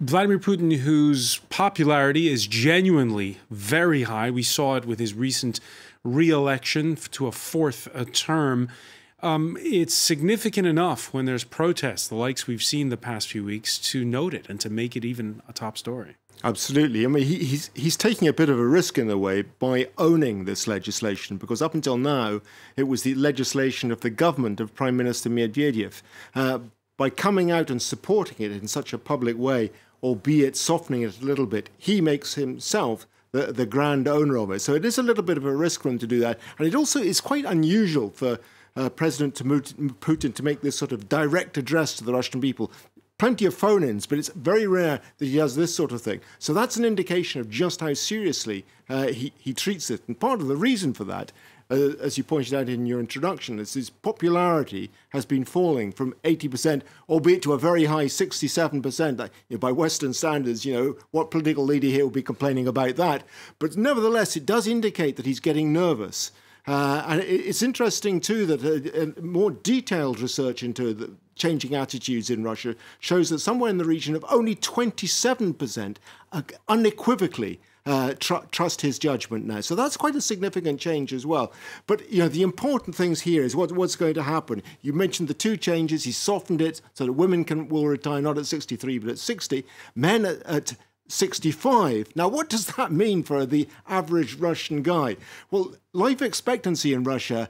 Vladimir Putin, whose popularity is genuinely very high, we saw it with his recent re-election to a fourth term. It's significant enough when there's protests, the likes we've seen the past few weeks, to note it and to make it even a top story. Absolutely. I mean, he's taking a bit of a risk in a way by owning this legislation, because up until now, it was the legislation of the government of Prime Minister Medvedev. By coming out and supporting it in such a public way, albeit softening it a little bit, he makes himself the grand owner of it. So it is a little bit of a risk for him to do that. And it also is quite unusual for President Putin to make this sort of direct address to the Russian people. Plenty of phone-ins, but it's very rare that he does this sort of thing. So that's an indication of just how seriously he treats it. And part of the reason for that, as you pointed out in your introduction, is his popularity has been falling from 80%, albeit to a very high 67%. By Western standards, what political leader here will be complaining about that? But nevertheless, it does indicate that he's getting nervous. And it's interesting, too, that more detailed research into the changing attitudes in Russia shows that somewhere in the region of only 27% unequivocally trust his judgment now. So that's quite a significant change as well. But, the important things here is what's going to happen. You mentioned the two changes. He softened it so that women will retire not at 63 but at 60. Men at 65. Now, what does that mean for the average Russian guy? Well, life expectancy in Russia,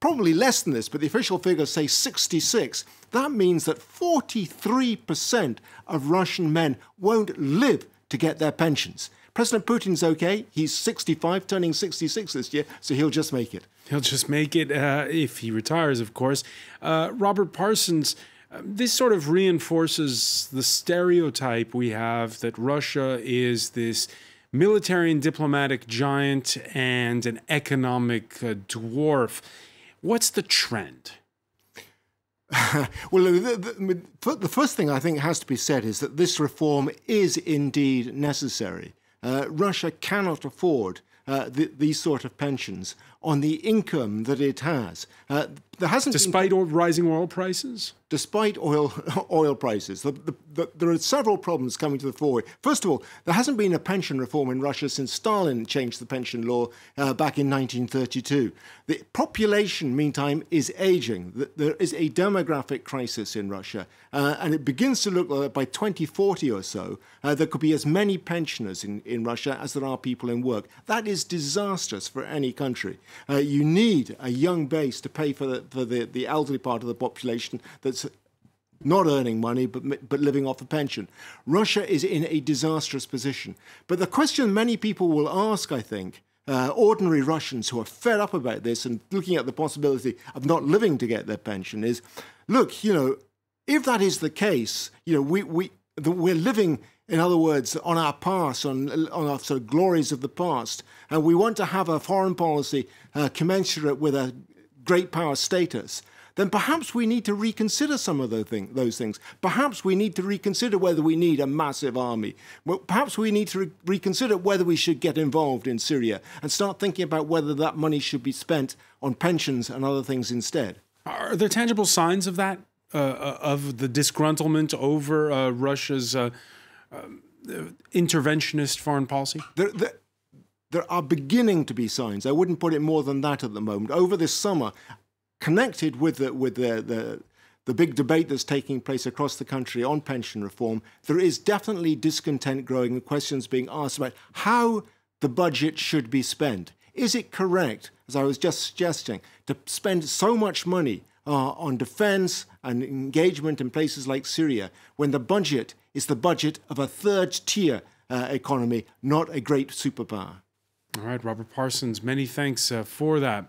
probably less than this, but the official figures say 66. That means that 43% of Russian men won't live to get their pensions. President Putin's okay. He's 65, turning 66 this year, so he'll just make it. He'll just make it if he retires, of course. Robert Parsons, this sort of reinforces the stereotype we have that Russia is this military and diplomatic giant and an economic dwarf. What's the trend? Well, the first thing I think has to be said is that this reform is indeed necessary. Russia cannot afford these sort of pensions on the income that it has. There hasn't Despite rising oil prices? Despite oil prices. There are several problems coming to the fore. First of all, there hasn't been a pension reform in Russia since Stalin changed the pension law back in 1932. The population, meantime, is aging. There is a demographic crisis in Russia, and it begins to look like by 2040 or so, there could be as many pensioners in Russia as there are people in work. That is disastrous for any country. You need a young base to pay for the elderly part of the population that's not earning money but living off a pension. Russia is in a disastrous position. But the question many people will ask, I think, ordinary Russians who are fed up about this and looking at the possibility of not living to get their pension is, look, if that is the case, we're living, in other words, on our past, on our sort of glories of the past, and we want to have a foreign policy commensurate with a great power status, then perhaps we need to reconsider some of those things. Perhaps we need to reconsider whether we need a massive army. Well, perhaps we need to reconsider whether we should get involved in Syria and start thinking about whether that money should be spent on pensions and other things instead. Are there tangible signs of that, of the disgruntlement over Russia's interventionist foreign policy? There are beginning to be signs. I wouldn't put it more than that at the moment. Over this summer, connected with the big debate that's taking place across the country on pension reform, there is definitely discontent growing and questions being asked about how the budget should be spent. Is it correct, as I was just suggesting, to spend so much money on defense and engagement in places like Syria when the budget is the budget of a third-tier economy, not a great superpower? All right, Robert Parsons, many thanks for that.